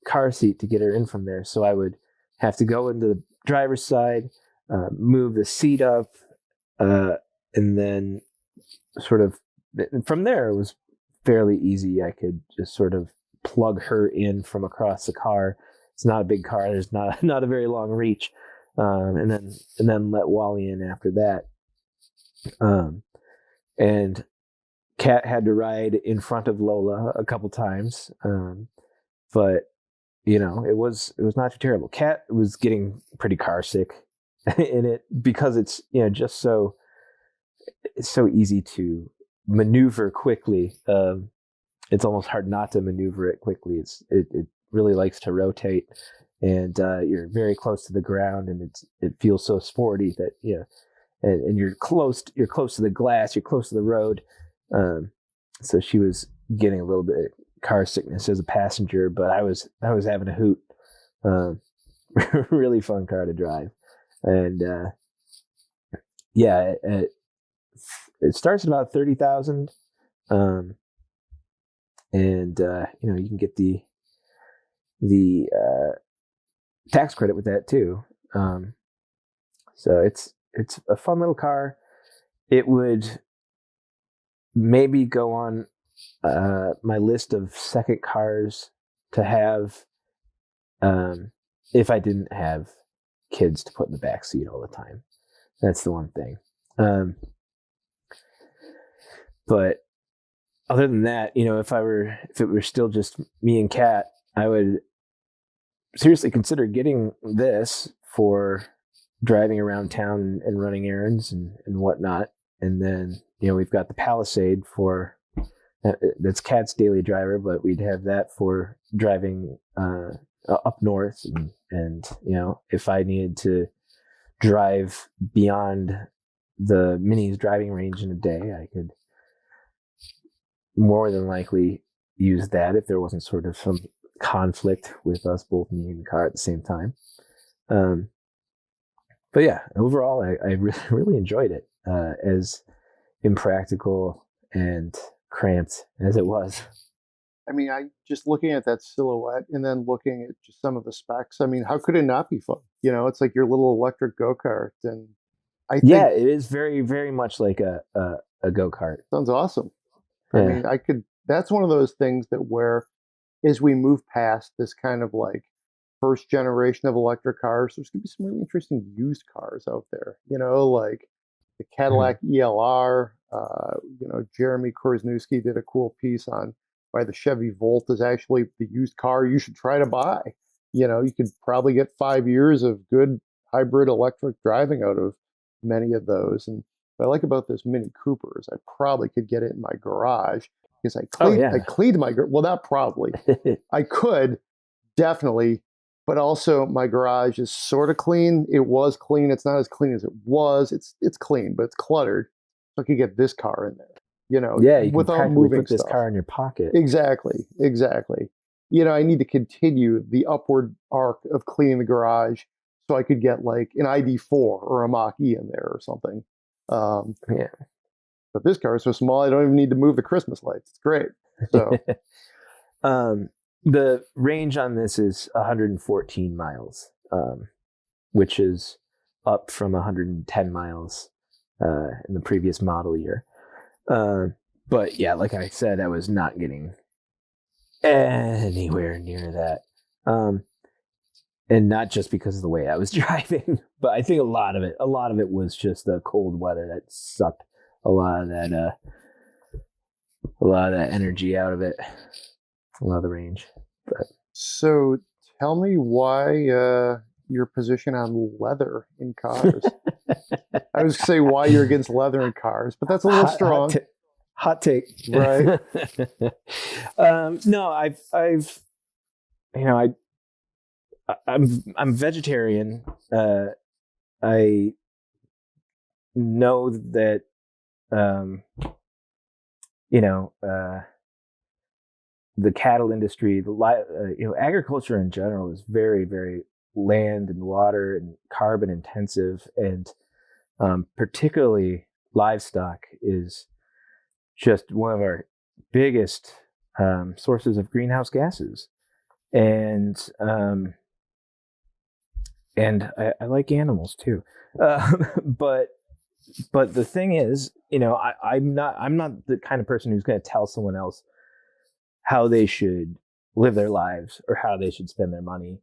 car seat to get her in from there. So I would have to go into the driver's side, move the seat up, and then sort of from there it was fairly easy. I could just sort of plug her in from across the car. It's not a big car. There's not a very long reach, and then let Wally in after that. And Kat had to ride in front of Lola a couple times, but it was not too terrible. Kat was getting pretty car sick in it because it's just so easy to maneuver quickly. It's almost hard not to maneuver it quickly. It really likes to rotate, and you're very close to the ground, and it feels so sporty that and you're close to the glass, you're close to the road. So she was getting a little bit of car sickness as a passenger, but I was having a hoot. Really fun car to drive, and it starts at about 30,000, and you can get the tax credit with that too. So it's a fun little car. It would maybe go on my list of second cars to have if I didn't have kids to put in the back seat all the time. That's the one thing. But other than that, if it were still just me and Kat, I would seriously consider getting this for driving around town and running errands and whatnot. And then, we've got the Palisade for that's Kat's daily driver, but we'd have that for driving up north. And if I needed to drive beyond the Mini's driving range in a day, I could more than likely use that if there wasn't sort of some conflict with us both needing the car at the same time. But yeah, overall, I really enjoyed it, as impractical and cramped as it was. I mean, I just looking at that silhouette and then looking at just some of the specs. I mean, how could it not be fun? It's like your little electric go-kart, and I think it is very, very much like a go-kart. Sounds awesome. Yeah. I mean, that's one of those things that where as we move past this kind of like first generation of electric cars, there's going to be some really interesting used cars out there, like the Cadillac ELR. Jeremy Korzeniowski did a cool piece on why the Chevy Volt is actually the used car you should try to buy. You could probably get 5 years of good hybrid electric driving out of many of those. And what I like about this Mini Cooper is I probably could get it in my garage because I cleaned my, well, not probably. I could definitely but also my garage is sort of clean. It was clean. It's not as clean as it was. It's clean, but it's cluttered. So I could get this car in there, Yeah, you can without practically moving put this stuff. car in your pocket. Exactly. I need to continue the upward arc of cleaning the garage so I could get like an ID4 or a Mach-E in there or something. Yeah. But this car is so small, I don't even need to move the Christmas lights. It's great. So, the range on this is 114 miles, which is up from 110 miles in the previous model year. But yeah, like I said, I was not getting anywhere near that. And not just because of the way I was driving, but I think a lot of it was just the cold weather that sucked a lot of that energy out of it, a lot of the range. But so tell me why your position on leather in cars. I was going to say why you're against leather in cars, but that's a little strong. Hot take, right? No, I'm vegetarian. I know that the cattle industry, agriculture in general is very, very land and water and carbon intensive, and particularly livestock is just one of our biggest sources of greenhouse gases. And I like animals too, but the thing is, I'm not the kind of person who's going to tell someone else how they should live their lives or how they should spend their money.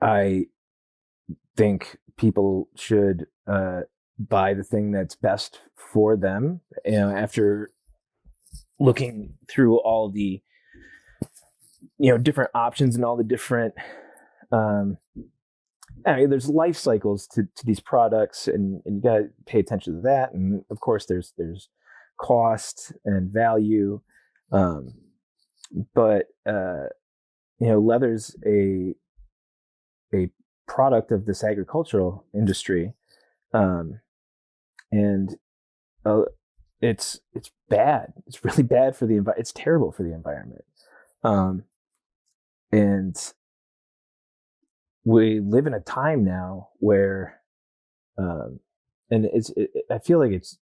I think people should buy the thing that's best for them. After looking through all the different options and all the different there's life cycles to these products, and you got to pay attention to that. And of course there's cost and value, but leather's a product of this agricultural industry, and it's bad. It's really bad for the environment. It's terrible for the environment. And we live in a time now where, and I feel like it's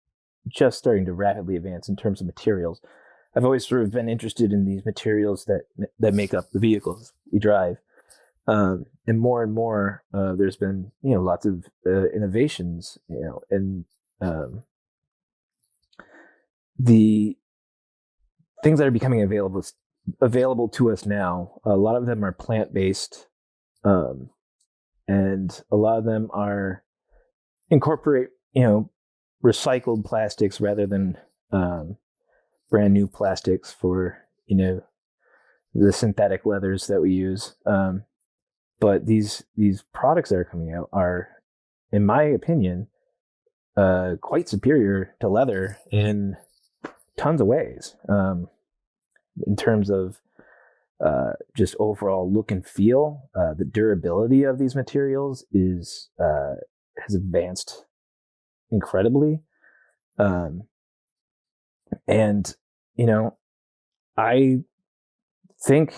just starting to rapidly advance in terms of materials. I've always sort of been interested in these materials that make up the vehicles we drive. And more, there's been, lots of innovations, and the things that are becoming available to us now. A lot of them are plant-based, and a lot of them are incorporate, recycled plastics rather than brand new plastics for, the synthetic leathers that we use. But these products that are coming out are, in my opinion, quite superior to leather in tons of ways. In terms of just overall look and feel, the durability of these materials has advanced incredibly. And I think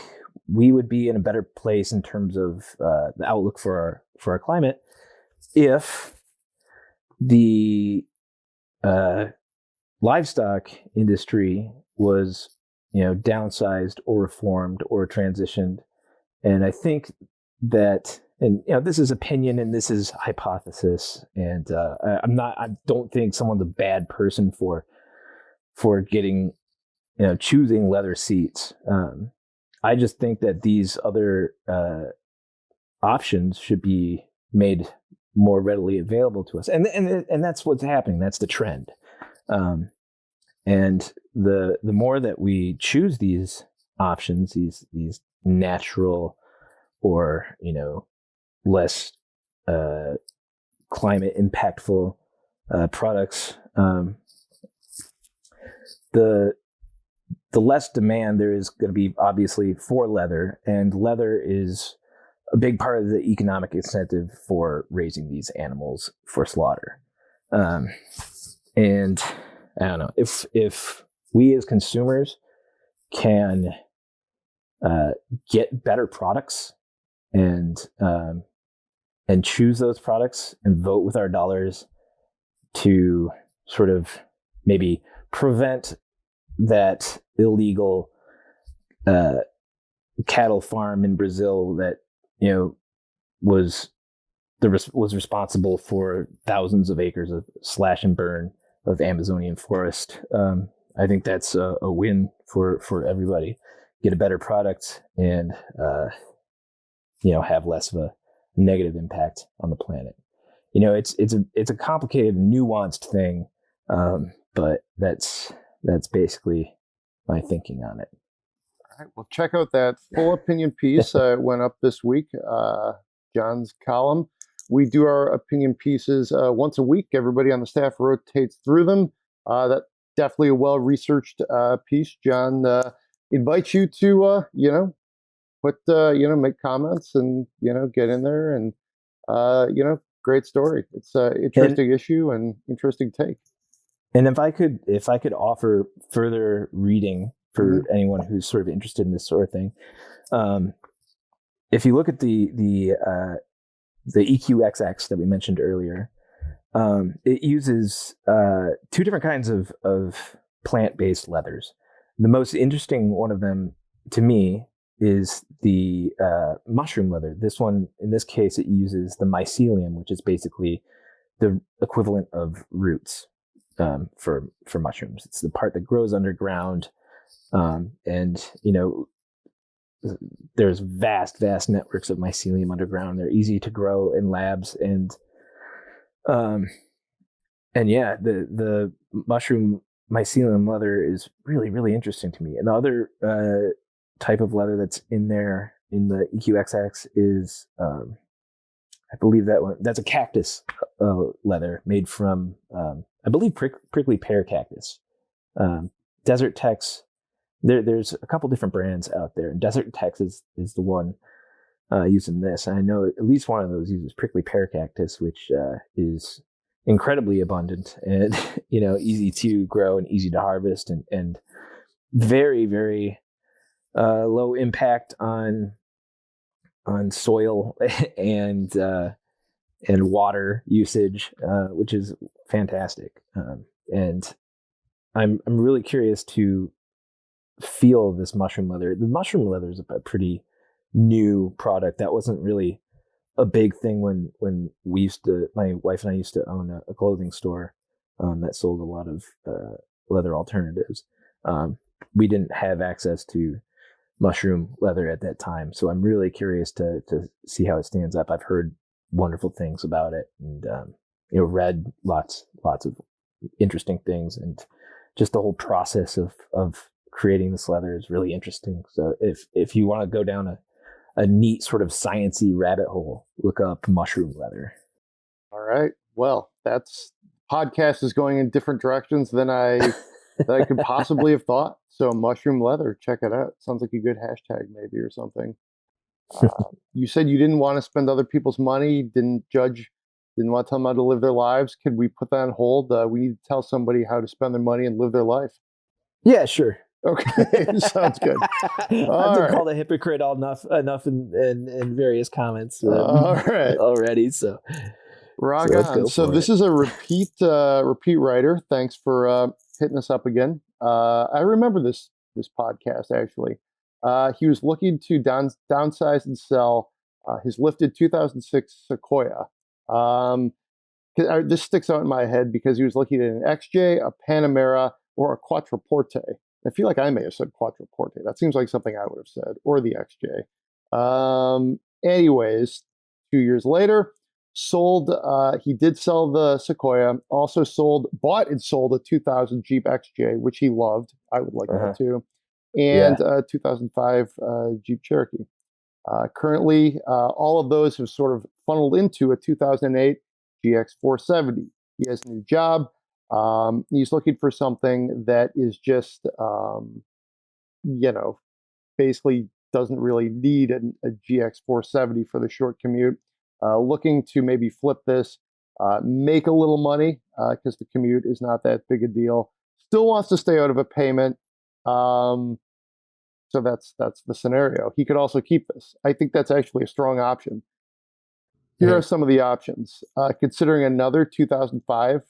we would be in a better place in terms of the outlook for our climate if the livestock industry was downsized or reformed or transitioned. And I think that, and this is opinion and this is hypothesis, and I don't think someone's a bad person for getting choosing leather seats. I just think that these other options should be made more readily available to us, and that's what's happening. That's the trend. And the more that we choose these options, these natural or less climate impactful products, the the less demand there is going to be, obviously, for leather, and leather is a big part of the economic incentive for raising these animals for slaughter. And I don't know, if we as consumers can get better products and choose those products and vote with our dollars to sort of maybe prevent that illegal cattle farm in Brazil that was responsible for thousands of acres of slash and burn of Amazonian forest. I think that's a win for everybody. Get a better product and have less of a negative impact on the planet. It's a complicated, nuanced thing, but that's basically my thinking on it. All right, well, check out that full opinion piece. It went up this week. John's column. We do our opinion pieces once a week. Everybody on the staff rotates through them. That definitely a well-researched piece. John invites you to put make comments and get in there and great story. It's an interesting issue and interesting take. And if I could offer further reading for anyone who's sort of interested in this sort of thing, if you look at the EQXX that we mentioned earlier, it uses two different kinds of plant-based leathers. The most interesting one of them to me is the mushroom leather. This one, in this case, it uses the mycelium, which is basically the equivalent of roots for mushrooms. It's the part that grows underground, and there's vast networks of mycelium underground. They're easy to grow in labs, and yeah, the mushroom mycelium leather is really, really interesting to me. And the other type of leather that's in there in the EQXX is, I believe that's a cactus leather made from, I believe, prickly pear cactus. Desert Tex, there's a couple different brands out there, and Desert Tex is the one using this. And I know at least one of those uses prickly pear cactus, which is incredibly abundant and easy to grow and easy to harvest, and very, very low impact on soil and water usage, which is fantastic. And I'm really curious to feel this mushroom leather. The mushroom leather is a pretty new product. That wasn't really a big thing when my wife and I used to own a clothing store that sold a lot of leather alternatives. We didn't have access to mushroom leather at that time, so I'm really curious to see how it stands up. I've heard wonderful things about it, and read lots of interesting things, and just the whole process of creating this leather is really interesting. So if you want to go down a neat sort of sciencey rabbit hole, look up mushroom leather. All right. Well, that's podcast is going in different directions than I could possibly have thought. So mushroom leather, check it out. Sounds like a good hashtag maybe or something. You said you didn't want to spend other people's money, didn't want to tell them how to live their lives. Could we put that on hold? We need to tell somebody how to spend their money and live their life. Yeah, sure. Okay, sounds good. I've been called a hypocrite enough in various comments all right. already. So rock on. So this is a repeat writer. Thanks for hitting us up again. I remember this podcast actually. He was looking to downsize and sell his lifted 2006 Sequoia. This sticks out in my head because he was looking at an XJ, a Panamera, or a Quattroporte. I feel like I may have said Quattroporte. That seems like something I would have said, or the XJ. Anyways, 2 years later, sold. He did sell the Sequoia. Also bought and sold a 2000 Jeep XJ, which he loved. I would like that too, and a 2005 Jeep Cherokee. Currently, all of those have sort of funneled into a 2008 GX 470. He has a new job. He's looking for something that is just basically doesn't really need a GX 470 for the short commute. Looking to maybe flip this, make a little money because the commute is not that big a deal. Still wants to stay out of a payment. So that's the scenario. He could also keep this. I think that's actually a strong option. Here are some of the options. Considering another 2005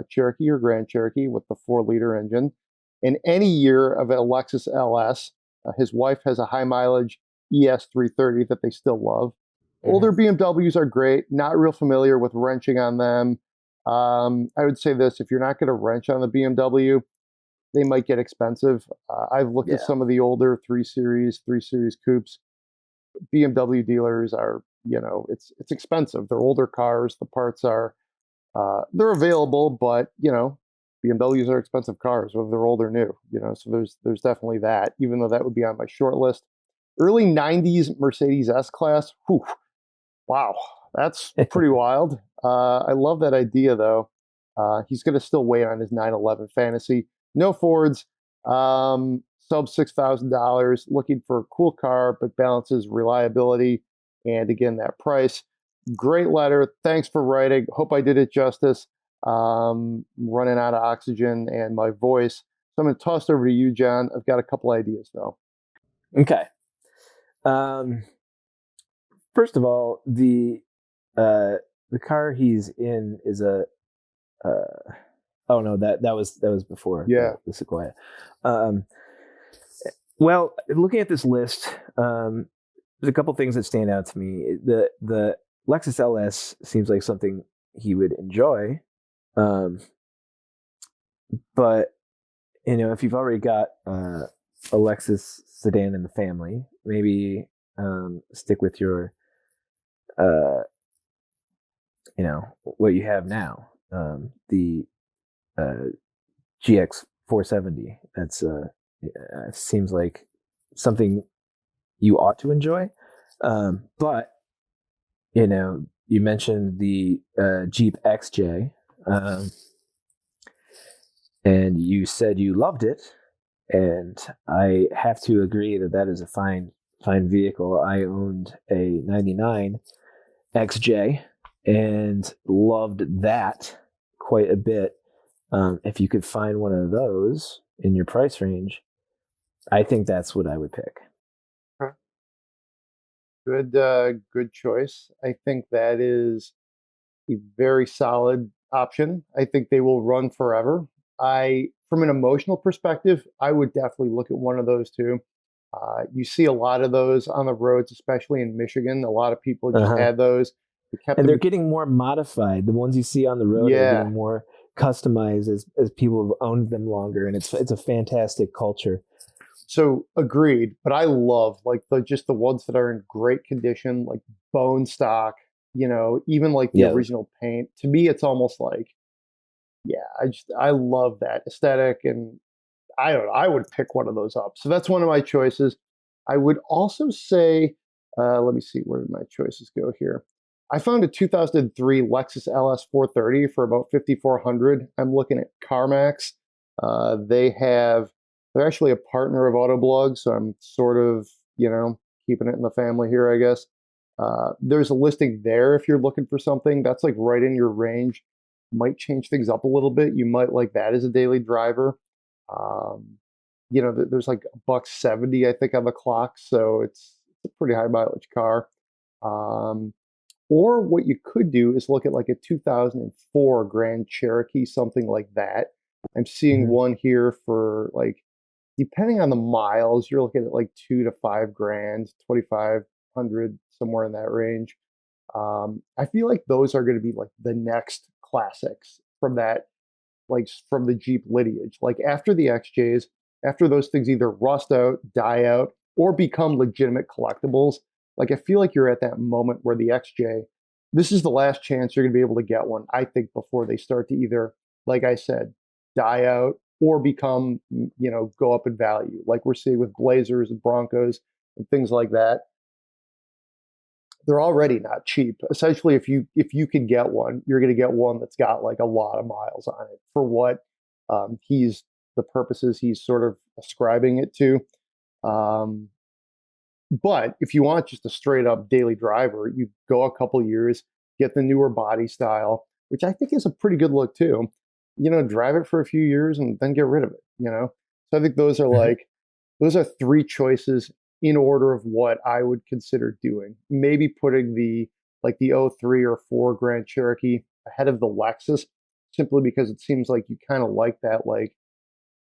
Cherokee or Grand Cherokee with the 4-liter engine, in any year of a Lexus LS, his wife has a high mileage ES 330 that they still love. Older BMWs are great. Not real familiar with wrenching on them. I would say this: if you're not going to wrench on the BMW, they might get expensive. I've looked at some of the older 3 Series coupes. BMW dealers are, it's expensive. They're older cars. The parts are, they're available, but, BMWs are expensive cars, whether they're old or new, so there's definitely that, even though that would be on my short list. Early 90s Mercedes S-Class. Whew, wow, that's pretty wild. I love that idea, though. He's going to still wait on his 911 Fantasy. No Fords, sub $6,000, looking for a cool car, but balances reliability and, again, that price. Great letter. Thanks for writing. Hope I did it justice. Running out of oxygen and my voice. So I'm going to toss it over to you, John. I've got a couple ideas, though. Okay. First of all, the car he's in is a oh no, that was before the Sequoia. Well, looking at this list, there's a couple things that stand out to me. The Lexus LS seems like something he would enjoy, but if you've already got a Lexus sedan in the family, maybe stick with your what you have now, the GX 470. That's seems like something you ought to enjoy. But you mentioned the Jeep XJ, and you said you loved it, and I have to agree that is a fine vehicle. I owned a '99 XJ and loved that quite a bit. If you could find one of those in your price range, I think that's what I would pick. Good choice. I think that is a very solid option. I think they will run forever. From an emotional perspective, I would definitely look at one of those too. You see a lot of those on the roads, especially in Michigan. A lot of people just had those. They're getting more modified. The ones you see on the road are getting more customized as people have owned them longer, and it's a fantastic culture. So agreed, but I love just the ones that are in great condition, like bone stock, even like the original paint. To me, it's almost like, I love that aesthetic, and I don't know, I would pick one of those up. So that's one of my choices. I would also say, let me see, where did my choices go here? I found a 2003 Lexus LS 430 for about $5,400. I'm looking at CarMax. They're actually a partner of Autoblog, so I'm sort of, keeping it in the family here, I guess. There's a listing there if you're looking for something that's like right in your range. Might change things up a little bit. You might like that as a daily driver. There's like $170, I think, on the clock, so it's a pretty high mileage car. Or what you could do is look at like a 2004 Grand Cherokee, something like that. I'm seeing one here for like, depending on the miles, you're looking at like $2,000 to $5,000, 2,500, somewhere in that range. I feel like those are going to be like the next classics from that, like from the Jeep lineage. Like after the XJs, after those things either rust out, die out, or become legitimate collectibles. Like I feel like you're at that moment where the XJ, this is the last chance you're going to be able to get one, I think, before they start to either, like I said, die out or become, go up in value, like we're seeing with Blazers and Broncos and things like that. They're already not cheap. Essentially, if you can get one, you're going to get one that's got like a lot of miles on it for what the purposes he's sort of ascribing it to. But if you want just a straight up daily driver, you go a couple years, get the newer body style, which I think is a pretty good look too. Drive it for a few years and then get rid of it. So I think those are three choices in order of what I would consider doing. Maybe putting the 03 or 4 Grand Cherokee ahead of the Lexus, simply because it seems like you kind of like that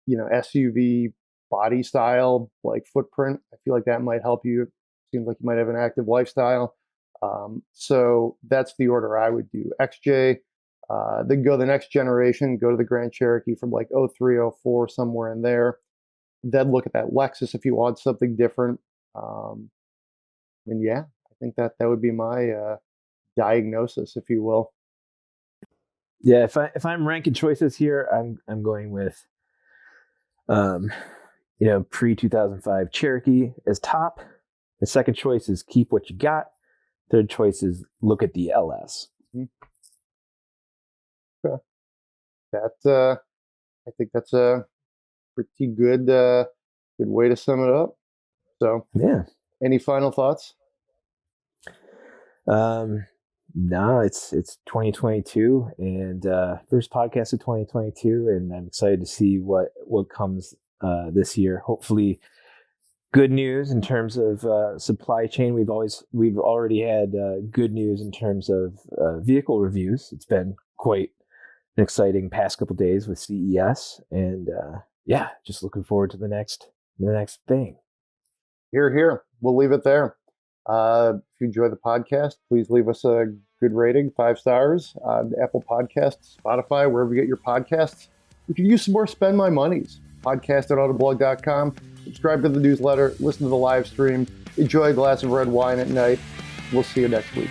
SUV body style, footprint. I feel like that might help you. It seems like you might have an active lifestyle. So that's the order I would do. XJ, then go the next generation, go to the Grand Cherokee from 03, 04, somewhere in there. Then look at that Lexus if you want something different. And yeah, I think that would be my diagnosis, if you will. Yeah, if I'm ranking choices here, I'm going with pre-2005 Cherokee as top. The second choice is keep what you got. Third choice is look at the LS. Okay. I think that's a pretty good way to sum it up. So yeah. Any final thoughts? No, it's 2022 and first podcast of 2022, and I'm excited to see what comes this year. Hopefully, good news in terms of supply chain. We've already had good news in terms of vehicle reviews. It's been quite an exciting past couple days with CES, and just looking forward to the next thing. Hear, hear. We'll leave it there. If you enjoy the podcast, please leave us a good rating, 5 stars on Apple Podcasts, Spotify, wherever you get your podcasts. You can use some more Spend My Monies. Podcast@autoblog.com. Subscribe to the newsletter, listen to the live stream, enjoy a glass of red wine at night. We'll see you next week.